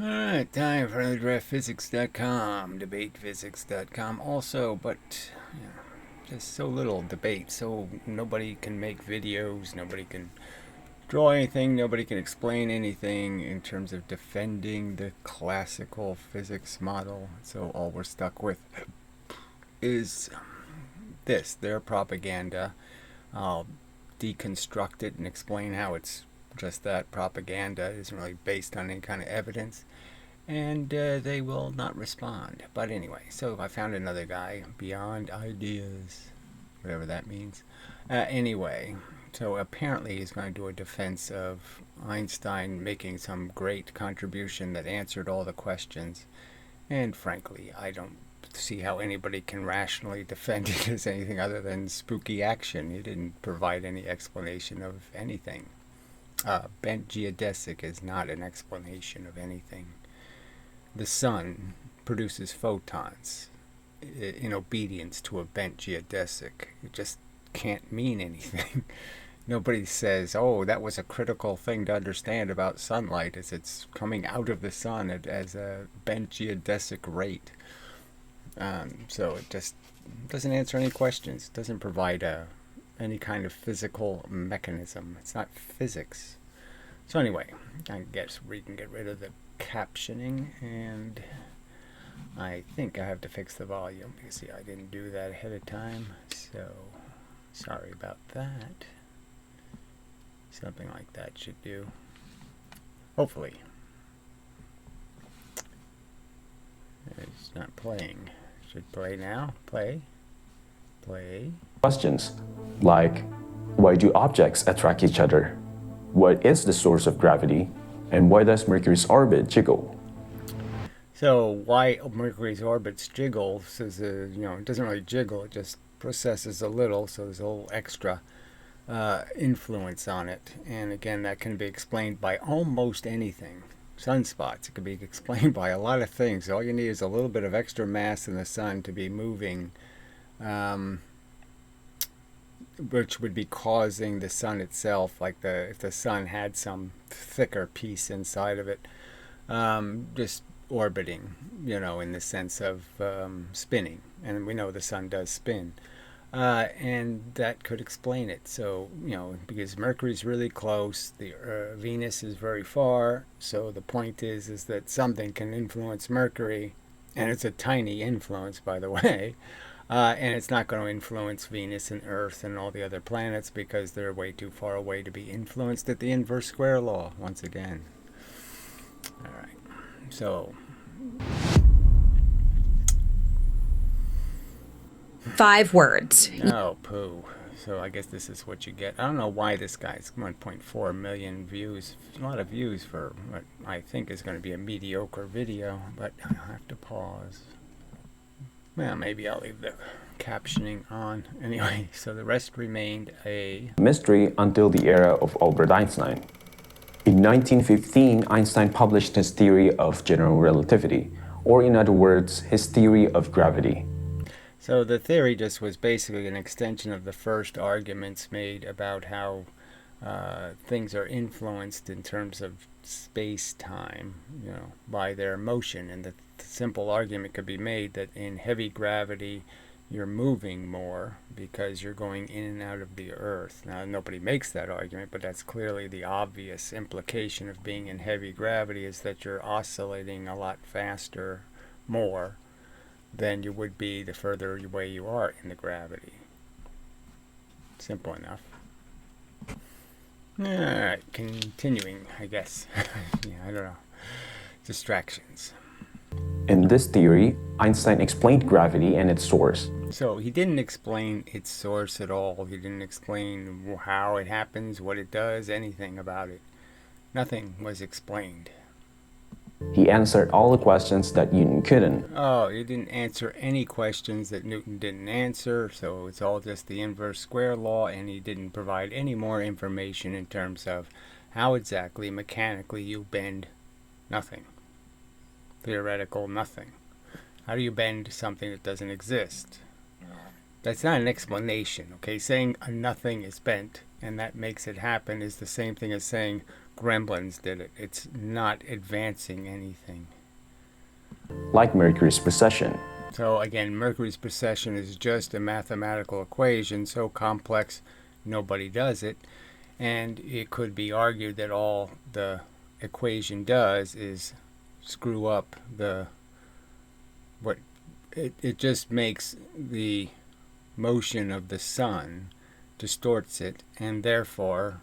Alright, time for the draftphysics.com, debatephysics.com also, but just so little debate, so nobody can make videos, nobody can draw anything, nobody can explain anything in terms of defending the classical physics model. So all we're stuck with is their propaganda. I'll deconstruct it and explain how it's just that propaganda. It isn't really based on any kind of evidence, and they will not respond. But anyway, so I found another guy, Beyond Ideas, whatever that means. Anyway, so apparently he's going to do a defense of Einstein making some great contribution that answered all the questions. And frankly, I don't see how anybody can rationally defend it as anything other than spooky action. He didn't provide any explanation of anything. Bent geodesic is not an explanation of anything. The sun produces photons in obedience to a bent geodesic. It just can't mean anything. Nobody says, oh, that was a critical thing to understand about sunlight as it's coming out of the sun as a bent geodesic rate. So it just doesn't answer any questions. It doesn't provide any kind of physical mechanism. It's not physics. So anyway, I guess we can get rid of the captioning, and I think I have to fix the volume because see, I didn't do that ahead of time, so sorry about that. Something like that should do. Hopefully. It's not playing. Should play now. Play. Questions like, why do objects attract each other? What is the source of gravity? And why does Mercury's orbit jiggle? So why Mercury's orbits jiggle says, it doesn't really jiggle, it just processes a little, so there's a little extra influence on it. And again, that can be explained by almost anything. Sunspots, it can be explained by a lot of things. All you need is a little bit of extra mass in the sun to be moving, which would be causing the sun itself, like if the sun had some thicker piece inside of it, just orbiting, in the sense of spinning. And we know the sun does spin. And that could explain it. So, because Mercury's really close, the Venus is very far. So the point is that something can influence Mercury, and it's a tiny influence, by the way. And it's not going to influence Venus and Earth and all the other planets because they're way too far away to be influenced at the inverse square law, once again. All right. So 5 words. Oh, poo. So I guess this is what you get. I don't know why this guy's 1.4 million views. A lot of views for what I think is going to be a mediocre video, but I'll have to pause. Well, maybe I'll leave the captioning on. Anyway, so the rest remained a mystery until the era of Albert Einstein. In 1915, Einstein published his theory of general relativity, or in other words, his theory of gravity. So the theory just was basically an extension of the first arguments made about how things are influenced in terms of space-time, by their motion. And the simple argument could be made that in heavy gravity, you're moving more because you're going in and out of the Earth. Now, nobody makes that argument, but that's clearly the obvious implication of being in heavy gravity is that you're oscillating a lot faster, more, than you would be the further away you are in the gravity. Simple enough. Alright, continuing, I guess. I don't know. Distractions. In this theory, Einstein explained gravity and its source. So he didn't explain its source at all. He didn't explain how it happens, what it does, anything about it. Nothing was explained. He answered all the questions that Newton couldn't. Oh, he didn't answer any questions that Newton didn't answer, so it's all just the inverse square law, and he didn't provide any more information in terms of how exactly mechanically you bend nothing. Theoretical nothing. How do you bend something that doesn't exist? That's not an explanation, okay? Saying a nothing is bent and that makes it happen is the same thing as saying gremlins did it. It's not advancing anything. Like Mercury's precession. So again, Mercury's precession is just a mathematical equation so complex nobody does it. And it could be argued that all the equation does is screw up it just makes the motion of the sun, distorts it, and therefore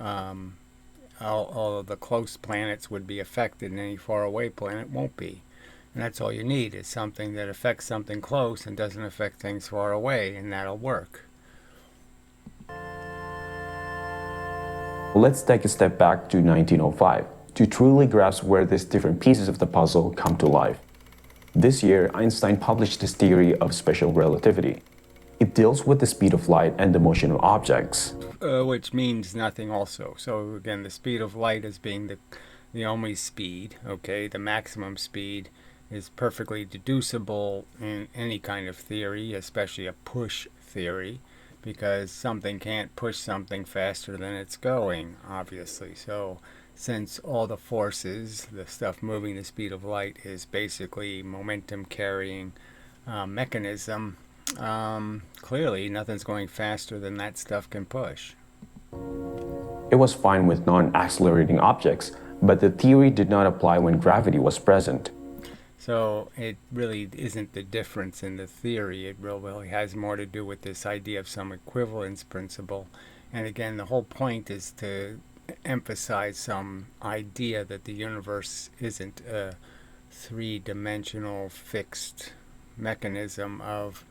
all of the close planets would be affected and any far away planet won't be. And that's all you need is something that affects something close and doesn't affect things far away, and that'll work. Let's take a step back to 1905 to truly grasp where these different pieces of the puzzle come to life. This year, Einstein published his theory of special relativity. It deals with the speed of light and the motion of objects. Which means nothing also. So again, the speed of light as being the only speed, okay? The maximum speed is perfectly deducible in any kind of theory, especially a push theory, because something can't push something faster than it's going, obviously. So since all the forces, the stuff moving the speed of light, is basically momentum carrying mechanism, clearly nothing's going faster than that stuff can push. It was fine with non-accelerating objects, but the theory did not apply when gravity was present. So it really isn't the difference in the theory. It really has more to do with this idea of some equivalence principle. And again, the whole point is to emphasize some idea that the universe isn't a three-dimensional fixed mechanism of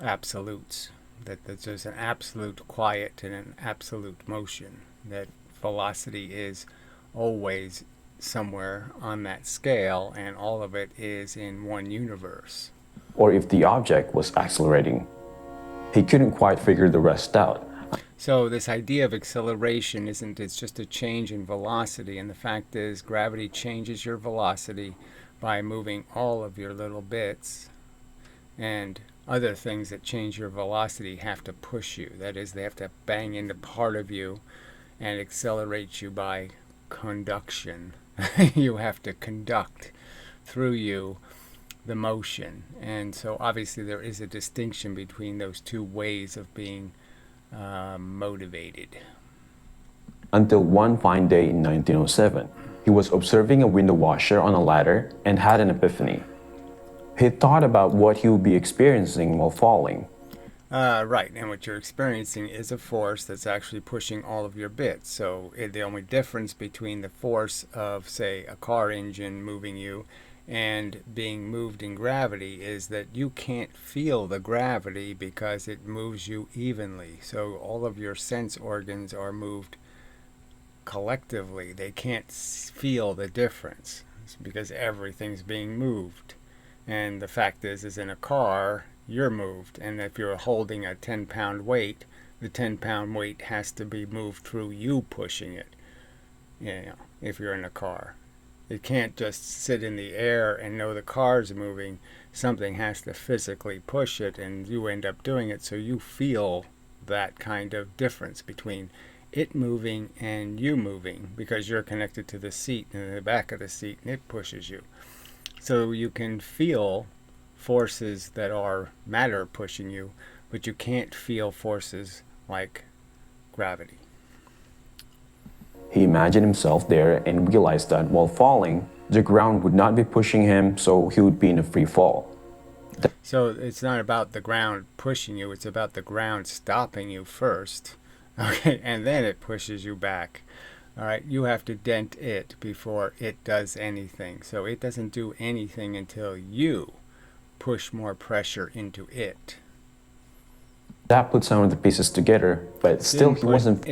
absolutes, that there's an absolute quiet and an absolute motion, that velocity is always somewhere on that scale and all of it is in one universe. Or if the object was accelerating. He couldn't quite figure the rest out. So this idea of acceleration it's just a change in velocity, and the fact is gravity changes your velocity by moving all of your little bits, and other things that change your velocity have to push you. That is, they have to bang into part of you and accelerate you by conduction. You have to conduct through you the motion. And so obviously there is a distinction between those two ways of being motivated. Until one fine day in 1907, he was observing a window washer on a ladder and had an epiphany. He thought about what he would be experiencing while falling. Right, and what you're experiencing is a force that's actually pushing all of your bits. So the only difference between the force of, say, a car engine moving you and being moved in gravity is that you can't feel the gravity because it moves you evenly. So all of your sense organs are moved collectively. They can't feel the difference because everything's being moved. And the fact is in a car, you're moved. And if you're holding a 10-pound weight, the 10-pound weight has to be moved through you pushing it, if you're in a car. It can't just sit in the air and know the car's moving. Something has to physically push it, and you end up doing it, so you feel that kind of difference between it moving and you moving, because you're connected to the seat and the back of the seat, and it pushes you. So you can feel forces that are matter pushing you, but you can't feel forces like gravity. He imagined himself there and realized that while falling, the ground would not be pushing him, so he would be in a free fall. So it's not about the ground pushing you, it's about the ground stopping you first, okay, and then it pushes you back. All right, you have to dent it before it does anything. So it doesn't do anything until you push more pressure into it. That put some of the pieces together, but still he wasn't...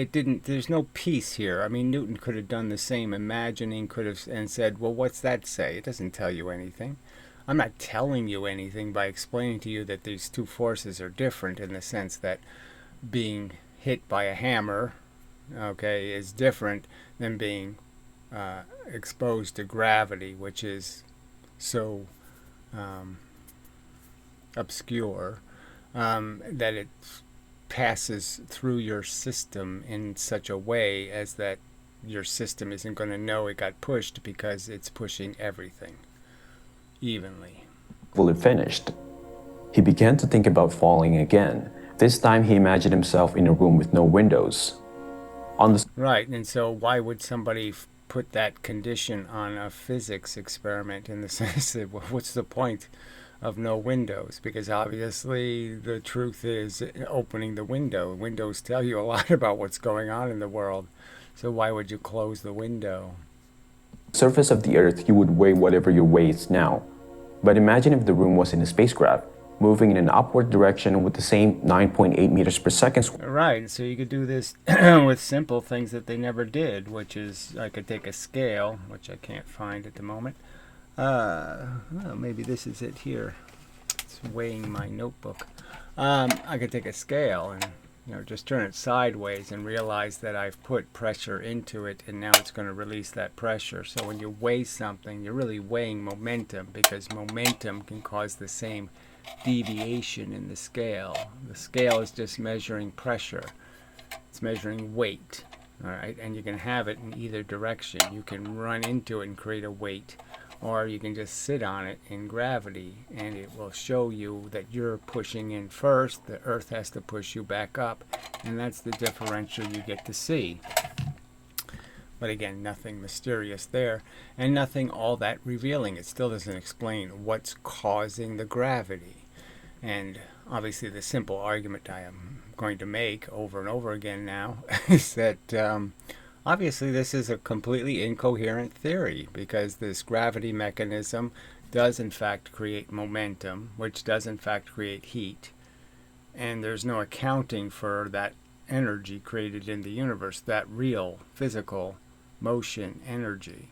There's no piece here. I mean, Newton could have done the same imagining, and said, well, what's that say? It doesn't tell you anything. I'm not telling you anything by explaining to you that these two forces are different in the sense that being hit by a hammer, okay, is different than being exposed to gravity, which is so obscure. that it passes through your system in such a way as that your system isn't going to know it got pushed because it's pushing everything evenly. Fully finished. He began to think about falling again. This time he imagined himself in a room with no windows. Right, and so why would somebody put that condition on a physics experiment in the sense that, well, what's the point of no windows? Because obviously the truth is opening the window. Windows tell you a lot about what's going on in the world. So why would you close the window? Surface of the Earth, you would weigh whatever your weight is now. But imagine if the room was in a spacecraft, moving in an upward direction with the same 9.8 meters per second. Right, so you could do this with simple things that they never did, which is I could take a scale, which I can't find at the moment. Well, maybe this is it here. It's weighing my notebook. I could take a scale and just turn it sideways and realize that I've put pressure into it and now it's going to release that pressure. So when you weigh something, you're really weighing momentum, because momentum can cause the same deviation in the scale. The scale is just measuring pressure. It's measuring weight. All right, and you can have it in either direction. You can run into it and create a weight, or you can just sit on it in gravity and it will show you that you're pushing in first. The Earth has to push you back up, and that's the differential you get to see. But again, nothing mysterious there, and nothing all that revealing. It still doesn't explain what's causing the gravity. And obviously the simple argument I am going to make over and over again now is that obviously this is a completely incoherent theory, because this gravity mechanism does in fact create momentum, which does in fact create heat. And there's no accounting for that energy created in the universe, that real physical motion energy.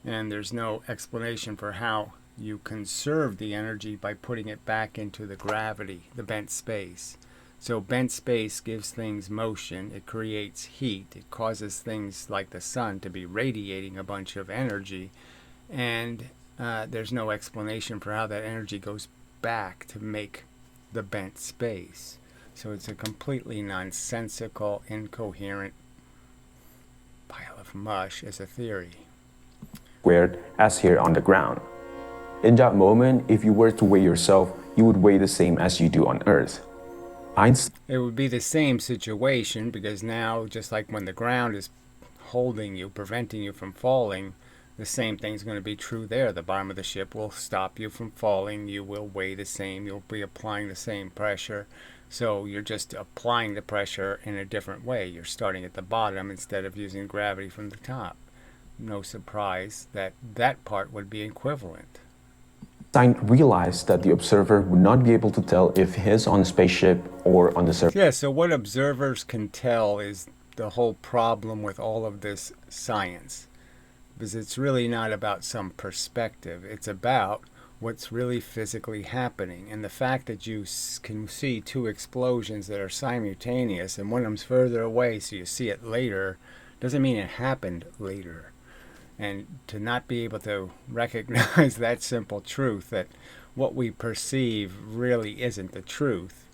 And there's no explanation for how you conserve the energy by putting it back into the gravity, the bent space. So bent space gives things motion, it creates heat, it causes things like the sun to be radiating a bunch of energy, and there's no explanation for how that energy goes back to make the bent space. So it's a completely nonsensical, incoherent pile of mush as a theory. Squared as here on the ground. In that moment, if you were to weigh yourself, you would weigh the same as you do on Earth. It would be the same situation, because now, just like when the ground is holding you, preventing you from falling, the same thing's going to be true there. The bottom of the ship will stop you from falling. You will weigh the same. You'll be applying the same pressure. So you're just applying the pressure in a different way. You're starting at the bottom instead of using gravity from the top. No surprise that that part would be equivalent. Einstein realized that the observer would not be able to tell if he is on a spaceship or on the surface. Yeah, so what observers can tell is the whole problem with all of this science. Because it's really not about some perspective. It's about what's really physically happening. And the fact that you can see two explosions that are simultaneous and one of them's further away so you see it later doesn't mean it happened later. And to not be able to recognize that simple truth, that what we perceive really isn't the truth,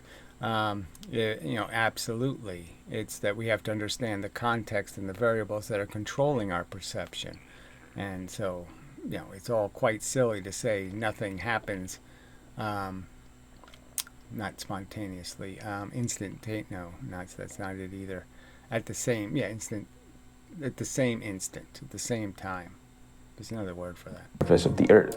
absolutely. It's that we have to understand the context and the variables that are controlling our perception. And so, it's all quite silly to say nothing happens, not spontaneously, that's not it either. At the same instant, at the same time. There's another word for that. Surface of the Earth.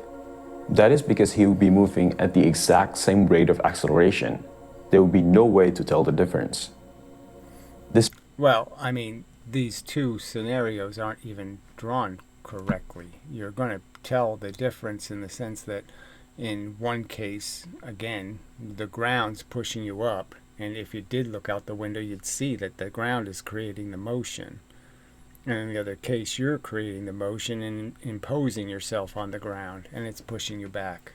That is because he would be moving at the exact same rate of acceleration. There would be no way to tell the difference. These two scenarios aren't even drawn correctly. You're going to tell the difference in the sense that in one case, again, the ground's pushing you up, and if you did look out the window, you'd see that the ground is creating the motion. And in the other case, you're creating the motion and imposing yourself on the ground, and it's pushing you back.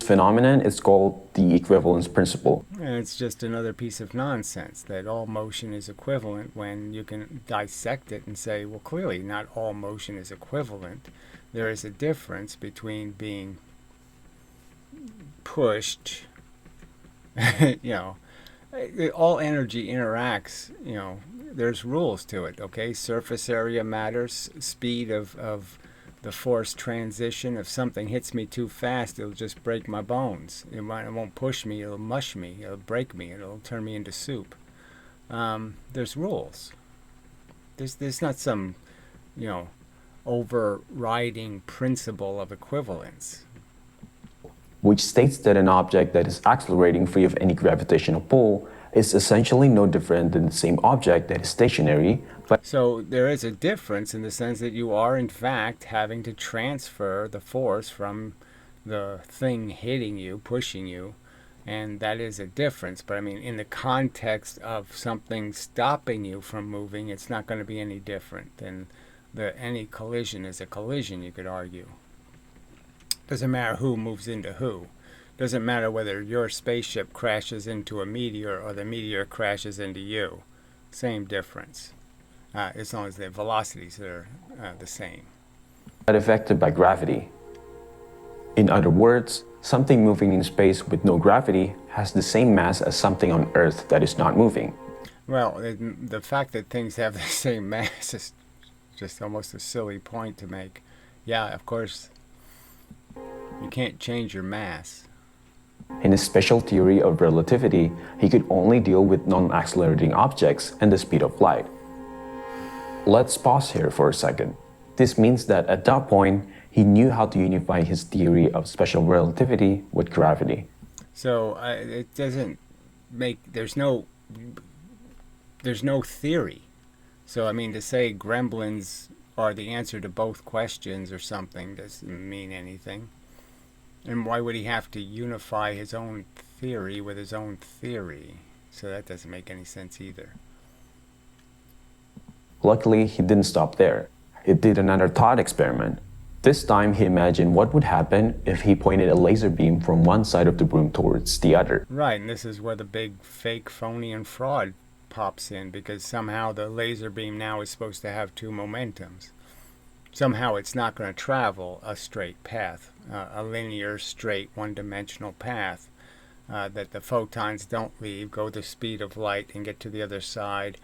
Phenomenon is called the equivalence principle. And it's just another piece of nonsense, that all motion is equivalent, when you can dissect it and say, well, clearly not all motion is equivalent. There is a difference between being pushed you know, all energy interacts, there's rules to it, okay? Surface area matters, speed of the force transition. If something hits me too fast, it'll just break my bones. It won't push me, it'll mush me, it'll break me, it'll turn me into soup. There's rules. There's not some, overriding principle of equivalence. Which states that an object that is accelerating free of any gravitational pull is essentially no different than the same object that is stationary. But so there is a difference in the sense that you are in fact having to transfer the force from the thing hitting you, pushing you, and that is a difference. But I mean, in the context of something stopping you from moving, it's not going to be any different than any collision is a collision, you could argue. Doesn't matter who moves into who. Doesn't matter whether your spaceship crashes into a meteor or the meteor crashes into you. Same difference, as long as the velocities are the same. affected by gravity. In other words, something moving in space with no gravity has the same mass as something on Earth that is not moving. Well, the fact that things have the same mass is just almost a silly point to make. Yeah, of course, you can't change your mass. In his special theory of relativity, he could only deal with non-accelerating objects and the speed of light. Let's pause here for a second. This means that at that point, he knew how to unify his theory of special relativity with gravity. So it doesn't make, there's no theory. So I mean, to say gremlins are the answer to both questions or something doesn't mean anything. And why would he have to unify his own theory with his own theory? So that doesn't make any sense either. Luckily, he didn't stop there. He did another thought experiment. This time, he imagined what would happen if he pointed a laser beam from one side of the room towards the other. Right, and this is where the big fake, phony, and fraud pops in, because somehow the laser beam now is supposed to have two momentums. Somehow it's not going to travel a straight path, a linear, straight, one-dimensional path, that the photons don't leave, go the speed of light, and get to the other side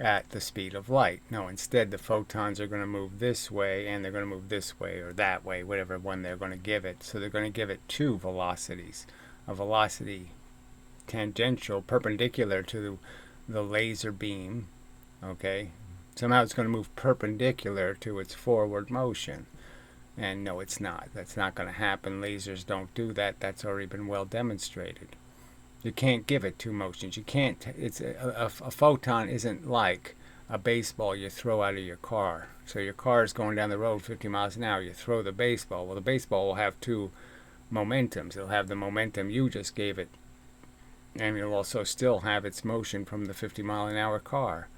at the speed of light. No, instead the photons are going to move this way, and they're going to move this way or that way, whatever one they're going to give it. So they're going to give it two velocities. A velocity tangential, perpendicular to the laser beam, okay? Somehow it's going to move perpendicular to its forward motion. And no, it's not. That's not going to happen. Lasers don't do that. That's already been well demonstrated. You can't give it two motions. You can't. It's a photon isn't like a baseball you throw out of your car. So your car is going down the road 50 miles an hour. You throw the baseball. Well, the baseball will have two momentums. It'll have the momentum you just gave it, and it'll also still have its motion from the 50-mile-an-hour car.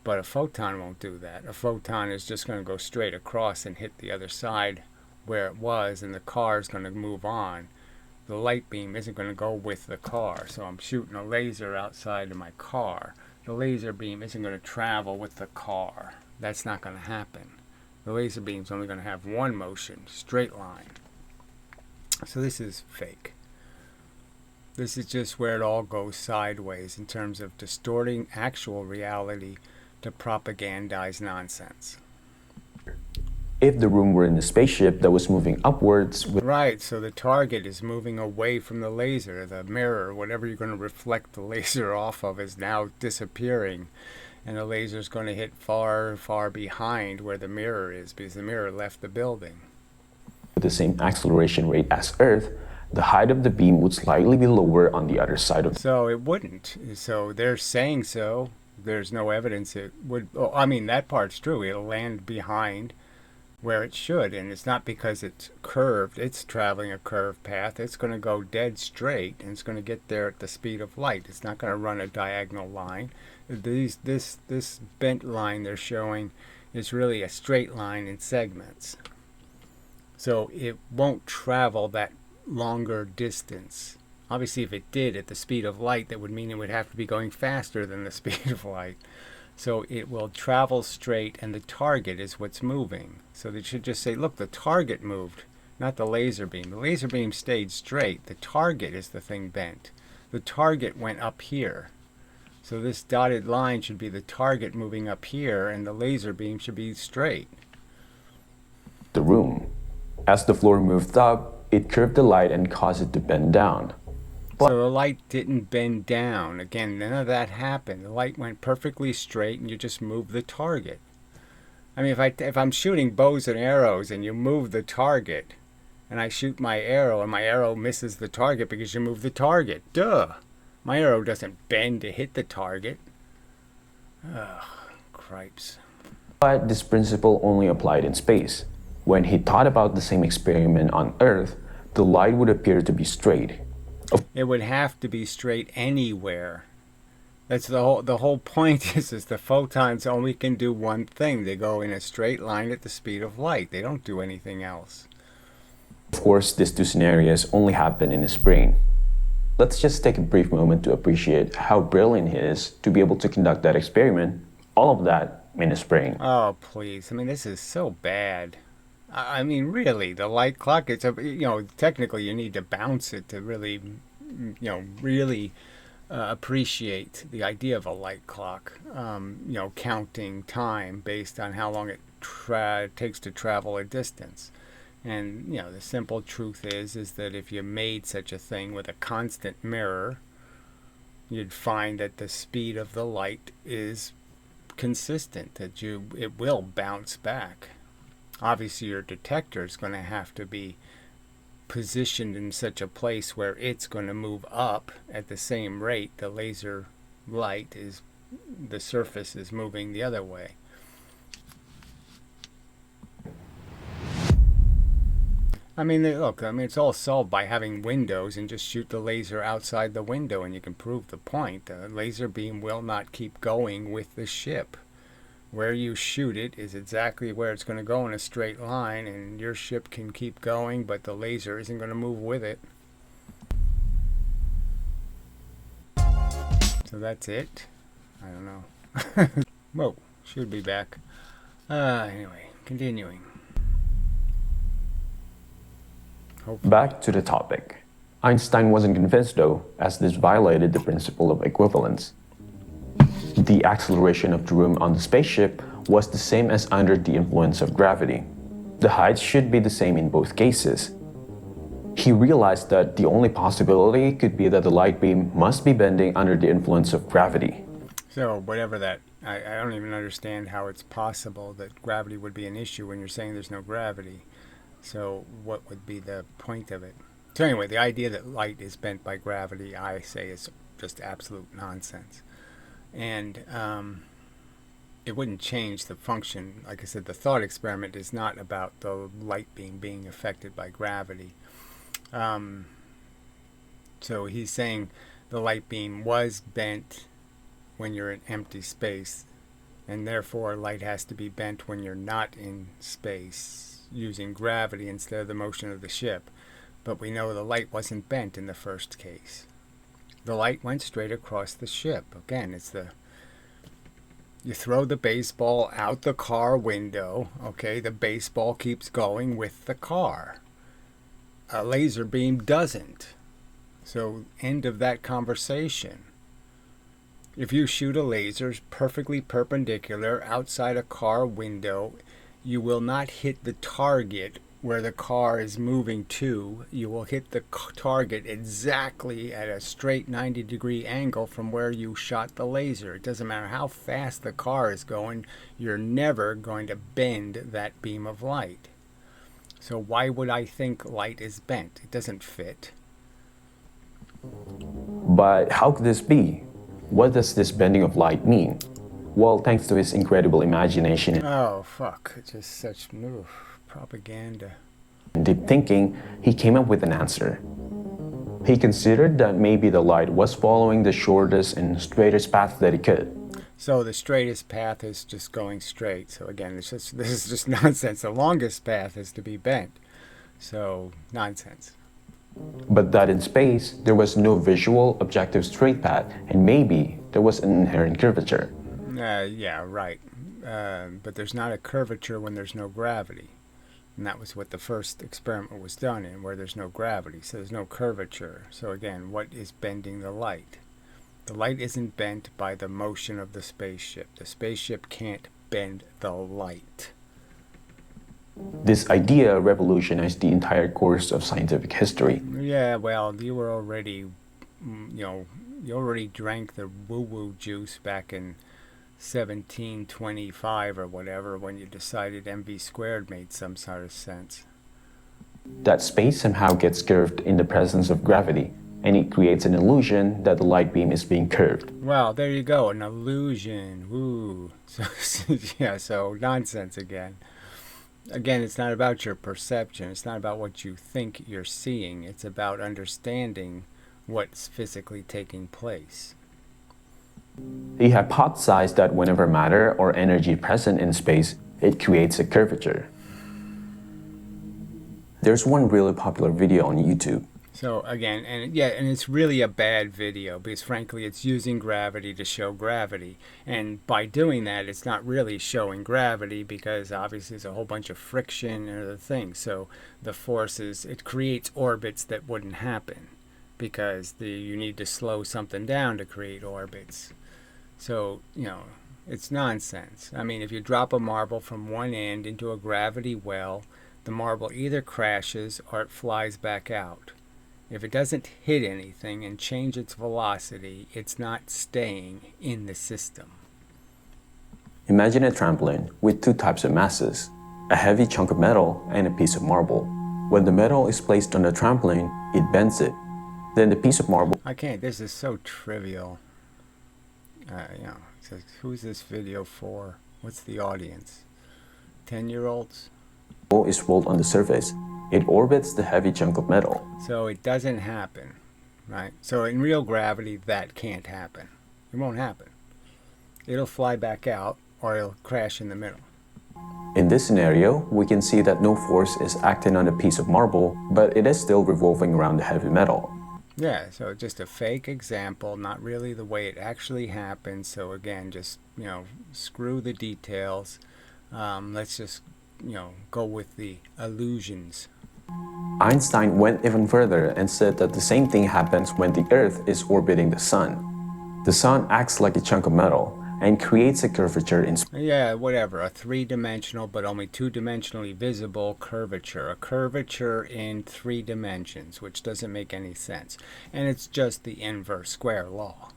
But a photon won't do that. A photon is just going to go straight across and hit the other side where it was, and the car is going to move on. The light beam isn't going to go with the car. So I'm shooting a laser outside of my car. The laser beam isn't going to travel with the car. That's not going to happen. The laser beam's only going to have one motion, straight line. So this is fake. This is just where it all goes sideways in terms of distorting actual reality to propagandize nonsense. If the room were in a spaceship that was moving upwards with Right, so the target is moving away from the laser. The mirror, whatever you're going to reflect the laser off of, is now disappearing. And the laser is going to hit far, far behind where the mirror is, because the mirror left the building. the same acceleration rate as Earth, the height of the beam would slightly be lower on the other side of. So it wouldn't. So they're saying so. There's no evidence it would. Oh, I mean, that part's true. It'll land behind where it should, and it's not because it's curved. It's traveling a curved path. It's going to go dead straight, and it's going to get there at the speed of light. It's not going to run a diagonal line. This bent line they're showing is really a straight line in segments. So it won't travel that longer distance. Obviously, if it did at the speed of light, that would mean it would have to be going faster than the speed of light. So it will travel straight, and the target is what's moving. So they should just say, look, the target moved, not the laser beam. The laser beam stayed straight. The target is the thing bent. the target went up here. So this dotted line should be the target moving up here, and the laser beam should be straight. The room. As the floor moved up, it curved the light and caused it to bend down. So the light didn't bend down. Again, none of that happened. The light went perfectly straight, and you just moved the target. I mean, if I'm shooting bows and arrows, and you move the target, and I shoot my arrow, and my arrow misses the target because you moved the target. Duh! My arrow doesn't bend to hit the target. Ugh, cripes. But this principle only applied in space. When he thought about the same experiment on Earth, the light would appear to be straight. It would have to be straight anywhere. That's the whole point is the photons only can do one thing. They go in a straight line at the speed of light. They don't do anything else. Of course, these two scenarios only happen in his brain. Let's just take a brief moment to appreciate how brilliant he is to be able to conduct that experiment, all of that in his brain. Oh, please. I mean, this is so bad. I mean, really, the light clock, technically you need to bounce it to really, really appreciate the idea of a light clock, counting time based on how long it takes to travel a distance. And, the simple truth is that if you made such a thing with a constant mirror, you'd find that the speed of the light is consistent, that it will bounce back. Obviously, your detector is going to have to be positioned in such a place where it's going to move up at the same rate the laser light the surface is moving the other way. I mean, look, it's all solved by having windows and just shoot the laser outside the window and you can prove the point. The laser beam will not keep going with the ship. Where you shoot it is exactly where it's going to go in a straight line, and your ship can keep going, but the laser isn't going to move with it. So that's it. I don't know. Whoa, should be back. Anyway, continuing. Back to the topic. Einstein wasn't convinced though, as this violated the principle of equivalence. The acceleration of the room on the spaceship was the same as under the influence of gravity. The height should be the same in both cases. He realized that the only possibility could be that the light beam must be bending under the influence of gravity. So whatever that, I don't even understand how it's possible that gravity would be an issue when you're saying there's no gravity. So what would be the point of it? So anyway, the idea that light is bent by gravity, I say, is just absolute nonsense. And it wouldn't change the function. Like I said, the thought experiment is not about the light beam being affected by gravity. So he's saying the light beam was bent when you're in empty space, and therefore light has to be bent when you're not in space, using gravity instead of the motion of the ship. But we know the light wasn't bent in the first case. The light went straight across the ship. Again, you throw the baseball out the car window, okay, the baseball keeps going with the car. A laser beam doesn't. So, end of that conversation. If you shoot a laser perfectly perpendicular outside a car window, you will not hit the target where the car is moving to. You will hit the target exactly at a straight 90-degree angle from where you shot the laser. It doesn't matter how fast the car is going, you're never going to bend that beam of light. So why would I think light is bent? It doesn't fit. But how could this be? What does this bending of light mean? Well, thanks to his incredible imagination Oh, fuck. It's just such propaganda. and deep thinking, he came up with an answer. He considered that maybe the light was following the shortest and straightest path that it could. So the straightest path is just going straight. So again, this is just nonsense. The longest path is to be bent. So, nonsense. But that in space, there was no visual, objective straight path, and maybe there was an inherent curvature. Yeah, right. But there's not a curvature when there's no gravity. And that was what the first experiment was done in, where there's no gravity, so there's no curvature. So again, what is bending the light? The light isn't bent by the motion of the spaceship. The spaceship can't bend the light. This idea revolutionized the entire course of scientific history. Yeah, well, you were already, you already drank the woo-woo juice back in 1725 or whatever, when you decided mv squared made some sort of sense. That space somehow gets curved in the presence of gravity, and it creates an illusion that the light beam is being curved. Well, there you go, an illusion. Woo. So, yeah, so nonsense again. Again, it's not about your perception. It's not about what you think you're seeing. It's about understanding what's physically taking place. He hypothesized that whenever matter or energy is present in space, it creates a curvature. There's one really popular video on YouTube. So again, and it's really a bad video, because frankly it's using gravity to show gravity, and by doing that it's not really showing gravity, because obviously there's a whole bunch of friction and other things. So the forces, it creates orbits that wouldn't happen, because you need to slow something down to create orbits. So, it's nonsense. I mean, if you drop a marble from one end into a gravity well, the marble either crashes or it flies back out. If it doesn't hit anything and change its velocity, it's not staying in the system. Imagine a trampoline with two types of masses, a heavy chunk of metal and a piece of marble. When the metal is placed on the trampoline, it bends it. Then the piece of marble... I can't, this is so trivial. It says, who's this video for? What's the audience? 10-year-olds? is rolled on the surface. It orbits the heavy chunk of metal. So it doesn't happen, right? So in real gravity, that can't happen. It won't happen. It'll fly back out, or it'll crash in the middle. In this scenario, we can see that no force is acting on a piece of marble, but it is still revolving around the heavy metal. Yeah, so just a fake example, not really the way it actually happens. So again, just, screw the details. Let's just, go with the illusions. Einstein went even further and said that the same thing happens when the Earth is orbiting the Sun. The Sun acts like a chunk of metal and creates a curvature in space. Yeah, whatever, a three-dimensional but only two-dimensionally visible curvature. A curvature in 3 dimensions, which doesn't make any sense. And it's just the inverse square law.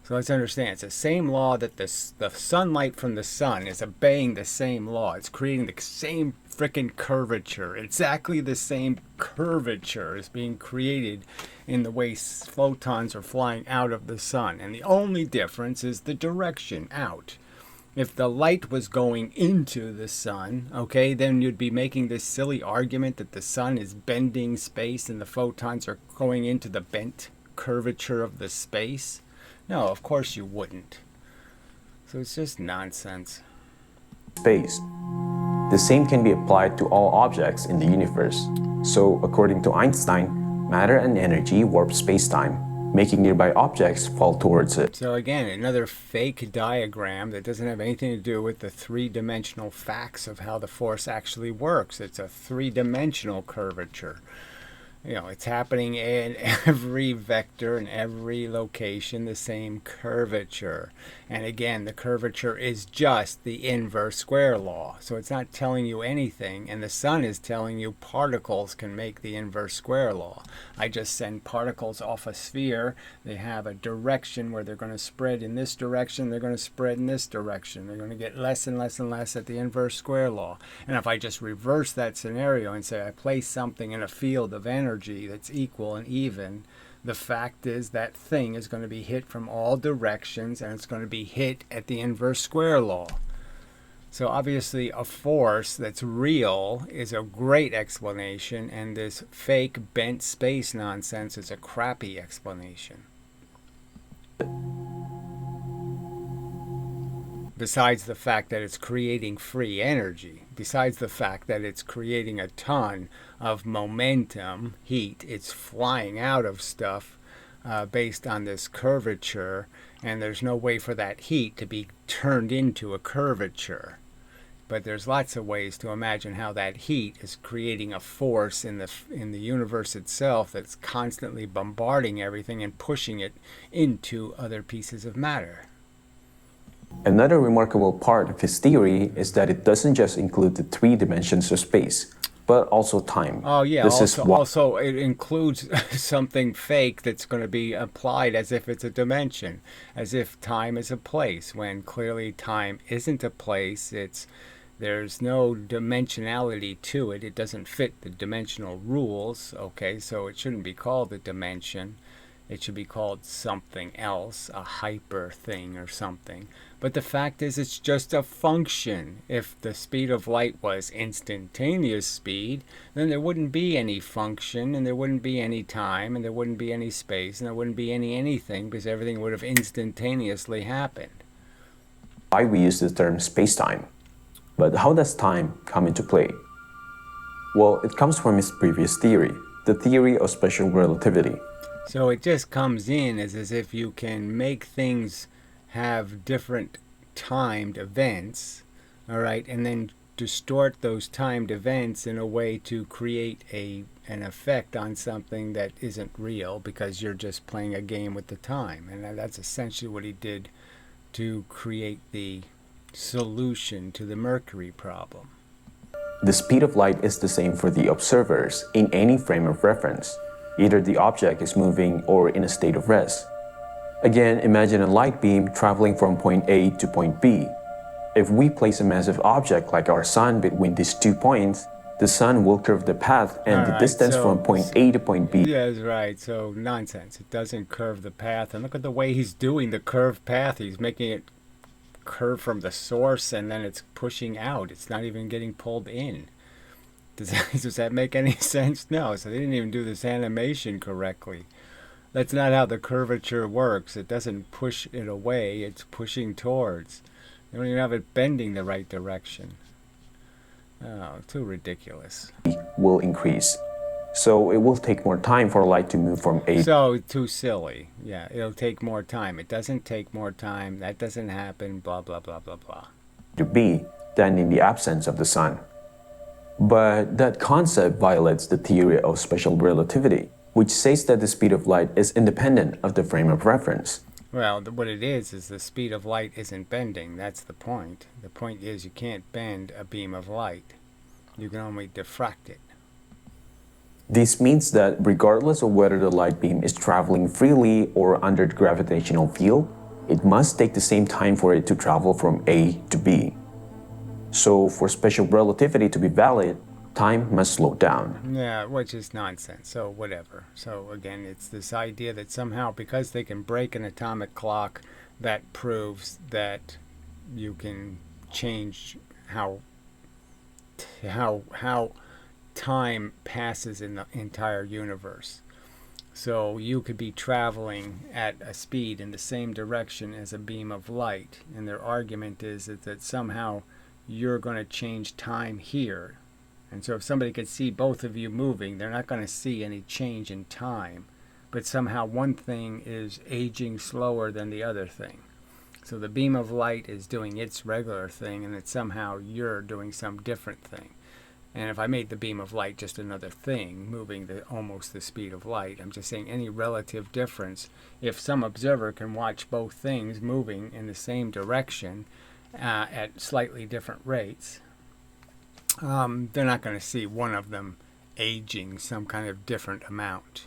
So let's understand, it's the same law that the sunlight from the sun is obeying the same law. It's creating the same frickin' curvature. Exactly the same curvature is being created in the way photons are flying out of the sun. And the only difference is the direction out. If the light was going into the sun, okay, then you'd be making this silly argument that the sun is bending space and the photons are going into the bent curvature of the space. No, of course you wouldn't. So it's just nonsense. The same can be applied to all objects in the universe. So, according to Einstein, matter and energy warp space-time, making nearby objects fall towards it. So again, another fake diagram that doesn't have anything to do with the 3-dimensional facts of how the force actually works. It's a 3-dimensional curvature. It's happening in every vector, in every location, the same curvature. And again, the curvature is just the inverse square law. So it's not telling you anything, and the sun is telling you particles can make the inverse square law. I just send particles off a sphere. They have a direction where they're going to spread in this direction, they're going to spread in this direction. They're going to get less and less and less at the inverse square law. And if I just reverse that scenario and say I place something in a field of energy that's equal and even, the fact is that thing is going to be hit from all directions, and it's going to be hit at the inverse square law. So obviously a force that's real is a great explanation, and this fake bent space nonsense is a crappy explanation. Besides the fact that it's creating free energy, besides the fact that it's creating a ton of momentum, heat, it's flying out of stuff based on this curvature, and there's no way for that heat to be turned into a curvature. But there's lots of ways to imagine how that heat is creating a force in the universe itself that's constantly bombarding everything and pushing it into other pieces of matter. Another remarkable part of his theory is that it doesn't just include the three dimensions of space, but also time. Oh yeah, This also it includes something fake that's going to be applied as if it's a dimension, as if time is a place, when clearly time isn't a place. There's no dimensionality to it. It doesn't fit the dimensional rules, okay? So it shouldn't be called a dimension. It should be called something else, a hyper thing or something. But the fact is, it's just a function. If the speed of light was instantaneous speed, then there wouldn't be any function, and there wouldn't be any time, and there wouldn't be any space, and there wouldn't be anything, because everything would have instantaneously happened. Why we use the term space-time. But how does time come into play? Well, it comes from his previous theory, the theory of special relativity. So it just comes in as if you can make things have different timed events, all right, and then distort those timed events in a way to create an effect on something that isn't real, because you're just playing a game with the time. And that's essentially what he did to create the solution to the mercury problem. The speed of light is the same for the observers in any frame of reference. Either the object is moving or in a state of rest. Again, imagine a light beam traveling from point A to point B. If we place a massive object like our sun between these 2 points, the sun will curve the path and the distance from point A to point B. Yeah, that's right. So nonsense. It doesn't curve the path. And look at the way he's doing the curved path. He's making it curve from the source, and then it's pushing out. It's not even getting pulled in. Does that make any sense? No. So they didn't even do this animation correctly. That's not how the curvature works. It doesn't push it away. It's pushing towards. They don't even have it bending the right direction. Oh, too ridiculous. Will increase. So it will take more time for light to move from A. So too silly. Yeah, it'll take more time. It doesn't take more time. That doesn't happen. Blah, blah, blah, blah, blah. To B than in the absence of the sun. But that concept violates the theory of special relativity, which says that the speed of light is independent of the frame of reference. Well, what it is the speed of light isn't bending. That's the point. The point is you can't bend a beam of light. You can only diffract it. This means that regardless of whether the light beam is traveling freely or under the gravitational field, it must take the same time for it to travel from A to B. So for special relativity to be valid, time must slow down. Yeah, which is nonsense. So whatever. So again, it's this idea that somehow because they can break an atomic clock, that proves that you can change how time passes in the entire universe. So you could be traveling at a speed in the same direction as a beam of light, and their argument is that somehow you're going to change time here. And so if somebody could see both of you moving, they're not going to see any change in time. But somehow one thing is aging slower than the other thing. So the beam of light is doing its regular thing, and that somehow you're doing some different thing. And if I made the beam of light just another thing, moving almost the speed of light, I'm just saying any relative difference, if some observer can watch both things moving in the same direction at slightly different rates, they're not going to see one of them aging some kind of different amount.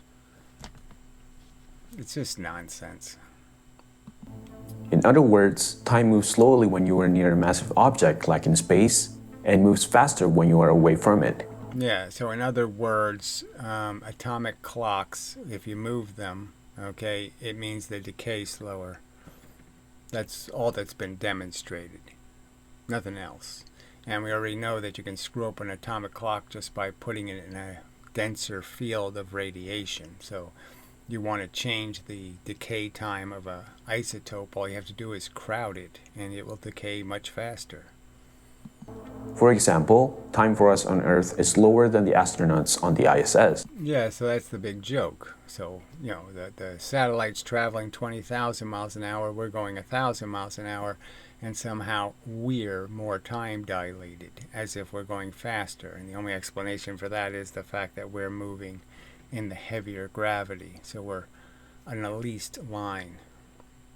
It's just nonsense. In other words, time moves slowly when you are near a massive object, like in space, and moves faster when you are away from it. Yeah, so in other words, atomic clocks, if you move them, okay, it means they decay slower. That's all that's been demonstrated. Nothing else. And we already know that you can screw up an atomic clock just by putting it in a denser field of radiation. So you want to change the decay time of an isotope, all you have to do is crowd it, and it will decay much faster. For example, time for us on Earth is lower than the astronauts on the ISS. Yeah, so that's the big joke. So, the satellite's traveling 20,000 miles an hour, we're going 1,000 miles an hour, and somehow we're more time dilated, as if we're going faster. And the only explanation for that is the fact that we're moving in the heavier gravity. So we're on a least line.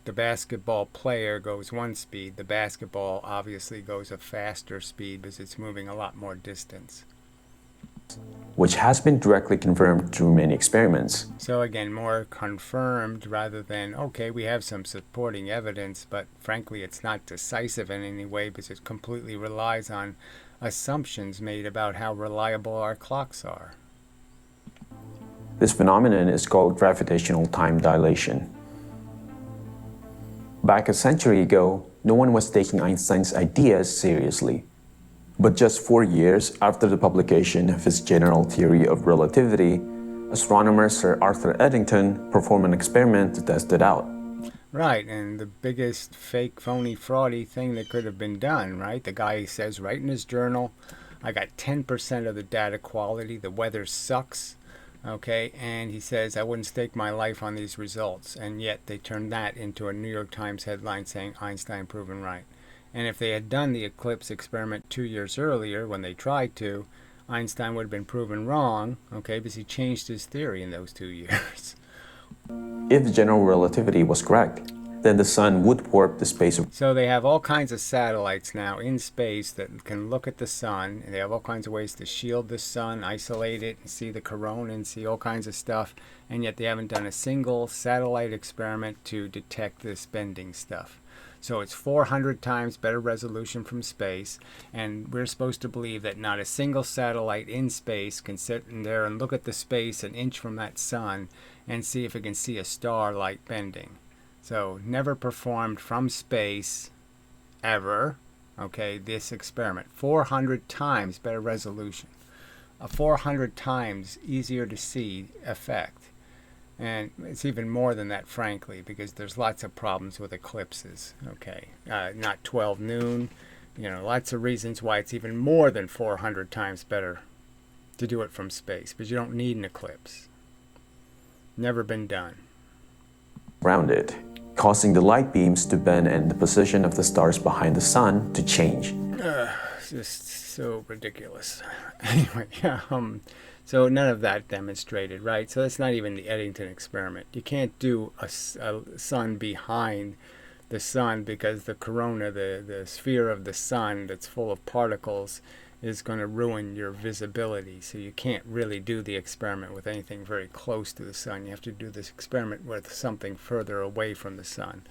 The basketball player goes one speed. The basketball obviously goes a faster speed because it's moving a lot more distance. Which has been directly confirmed through many experiments. So again, more confirmed rather than, okay, we have some supporting evidence, but frankly it's not decisive in any way because it completely relies on assumptions made about how reliable our clocks are. This phenomenon is called gravitational time dilation. Back a century ago, no one was taking Einstein's ideas seriously. But just 4 years after the publication of his general theory of relativity, astronomer Sir Arthur Eddington performed an experiment to test it out. Right, and the biggest fake, phony, fraudy thing that could have been done, right? The guy says right in his journal, I got 10% of the data quality, the weather sucks. Okay, and he says, I wouldn't stake my life on these results. And yet they turned that into a New York Times headline saying Einstein proven right. And if they had done the eclipse experiment 2 years earlier when they tried to, Einstein would have been proven wrong, okay, because he changed his theory in those 2 years. If general relativity was correct, then the sun would warp the space of... So they have all kinds of satellites now in space that can look at the sun, and they have all kinds of ways to shield the sun, isolate it, and see the corona and see all kinds of stuff, and yet they haven't done a single satellite experiment to detect this bending stuff. So it's 400 times better resolution from space, and we're supposed to believe that not a single satellite in space can sit in there and look at the space an inch from that sun and see if it can see a star light bending. So never performed from space ever, okay, this experiment. 400 times better resolution. A 400 times easier to see effect. And it's even more than that, frankly, because there's lots of problems with eclipses, okay. Not 12 noon, lots of reasons why it's even more than 400 times better to do it from space. But you don't need an eclipse. Never been done. Around it, causing the light beams to bend and the position of the stars behind the sun to change. It's just so ridiculous. Anyway, so none of that demonstrated, right? So that's not even the Eddington experiment. You can't do a sun behind the sun because the corona, the sphere of the sun that's full of particles, is going to ruin your visibility. So you can't really do the experiment with anything very close to the sun. You have to do this experiment with something further away from the sun.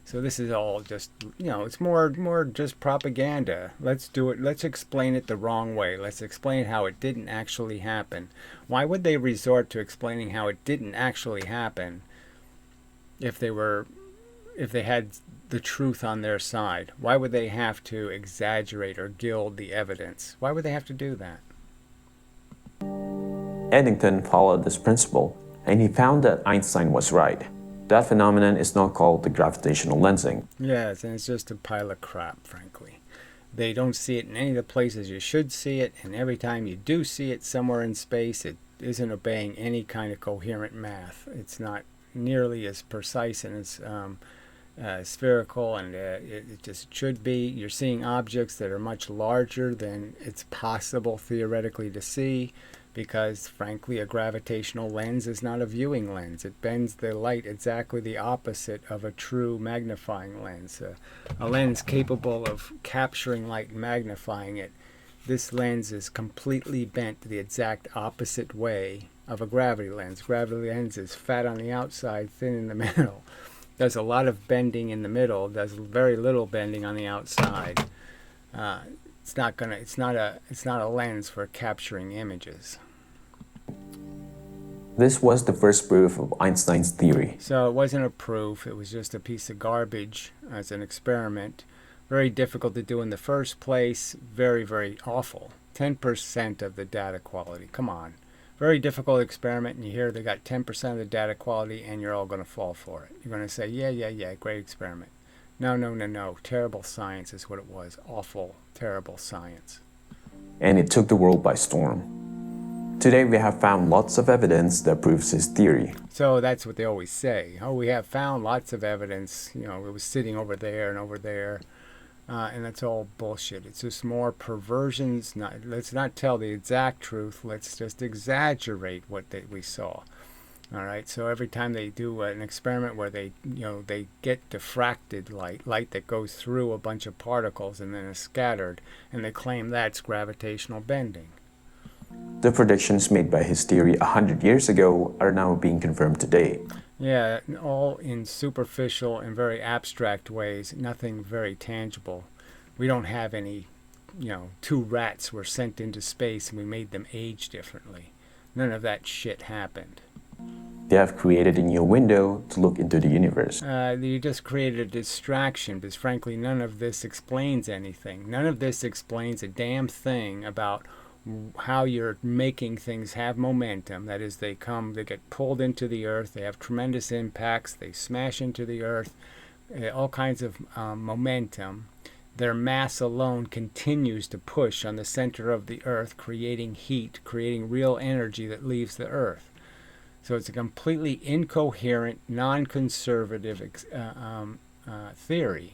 So this is all just, it's more just propaganda. Let's do it. Let's explain it the wrong way. Let's explain how it didn't actually happen. Why would they resort to explaining how it didn't actually happen if they had the truth on their side? Why would they have to exaggerate or gild the evidence? Why would they have to do that? Eddington followed this principle, and he found that Einstein was right. That phenomenon is now called the gravitational lensing. Yes, and it's just a pile of crap, frankly. They don't see it in any of the places you should see it, and every time you do see it somewhere in space, it isn't obeying any kind of coherent math. It's not nearly as precise and as spherical, and it just should be. You're seeing objects that are much larger than it's possible theoretically to see, because frankly a gravitational lens is not a viewing lens. It bends the light exactly the opposite of a true magnifying lens. A lens capable of capturing light and magnifying it. This lens is completely bent the exact opposite way of a gravity lens. Gravity lens is fat on the outside, thin in the middle. Does a lot of bending in the middle, does very little bending on the outside. It's not a lens for capturing images. This was the first proof of Einstein's theory. So it wasn't a proof, it was just a piece of garbage as an experiment. Very difficult to do in the first place, very, very awful. 10% of the data quality, come on. Very difficult experiment, and you hear they got 10% of the data quality, and you're all going to fall for it. You're going to say, yeah, great experiment. No, terrible science is what it was. Awful, terrible science. and it took the world by storm. Today we have found lots of evidence that proves his theory. So that's what they always say. Oh, we have found lots of evidence. You know, it was sitting over there and over there. And that's all bullshit. It's just more perversions. Let's not tell the exact truth. Let's just exaggerate what we saw. All right. So every time they do an experiment where they get diffracted light that goes through a bunch of particles and then is scattered, and they claim that's gravitational bending. The predictions made by his theory 100 years ago are now being confirmed today. Yeah, all in superficial and very abstract ways, nothing very tangible. We don't have any, 2 rats were sent into space and we made them age differently. None of that shit happened. They have created a new window to look into the universe. You just created a distraction because frankly none of this explains anything. None of this explains a damn thing about how you're making things have momentum. That is, they get pulled into the earth, they have tremendous impacts, they smash into the earth, all kinds of momentum. Their mass alone continues to push on the center of the earth, creating heat, creating real energy that leaves the earth. So it's a completely incoherent, non-conservative theory.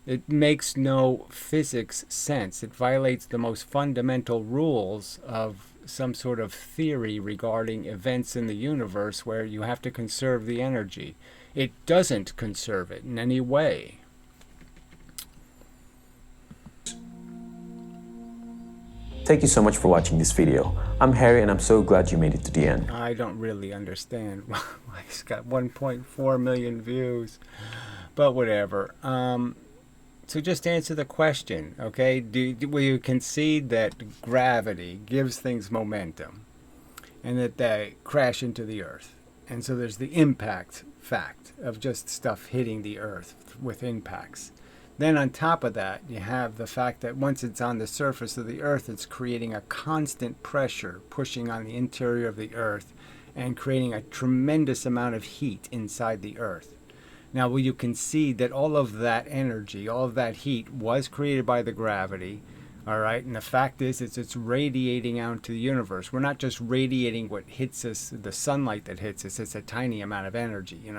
It makes no physics sense. It violates the most fundamental rules of some sort of theory regarding events in the universe where you have to conserve the energy. It doesn't conserve it in any way. Thank you so much for watching this video. I'm Harry and I'm so glad you made it to the end. I don't really understand why it's got 1.4 million views, but whatever. So just answer the question, okay? Will you concede that gravity gives things momentum and that they crash into the earth? And so there's the impact fact of just stuff hitting the earth with impacts. Then on top of that, you have the fact that once it's on the surface of the earth, it's creating a constant pressure pushing on the interior of the earth and creating a tremendous amount of heat inside the earth. Now, will you concede that all of that energy, all of that heat was created by the gravity, all right? And the fact is, it's radiating out into the universe. We're not just radiating what hits us, the sunlight that hits us. It's a tiny amount of energy,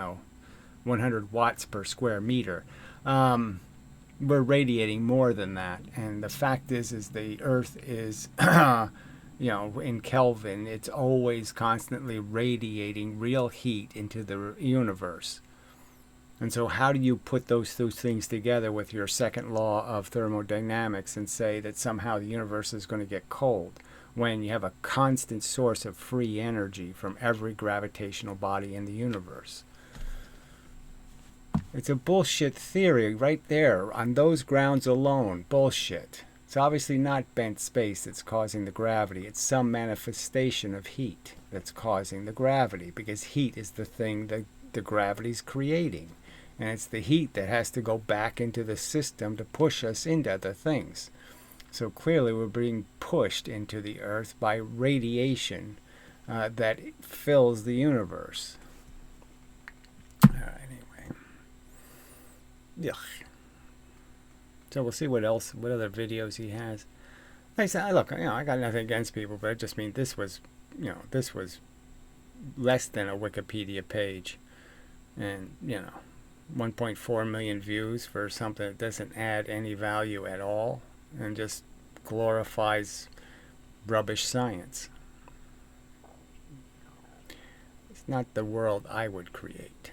100 watts per square meter. We're radiating more than that. And the fact is the Earth is, in Kelvin, it's always constantly radiating real heat into the universe. And so how do you put those things together with your second law of thermodynamics and say that somehow the universe is going to get cold when you have a constant source of free energy from every gravitational body in the universe? It's a bullshit theory right there on those grounds alone. Bullshit. It's obviously not bent space that's causing the gravity. It's some manifestation of heat that's causing the gravity, because heat is the thing that the gravity's creating. And it's the heat that has to go back into the system to push us into other things. So clearly we're being pushed into the earth by radiation that fills the universe. All right, anyway. Ugh. So we'll see what other videos he has. Like I said, look, I got nothing against people, but I just mean this was less than a Wikipedia page. And, 1.4 million views for something that doesn't add any value at all and just glorifies rubbish science. It's not the world I would create.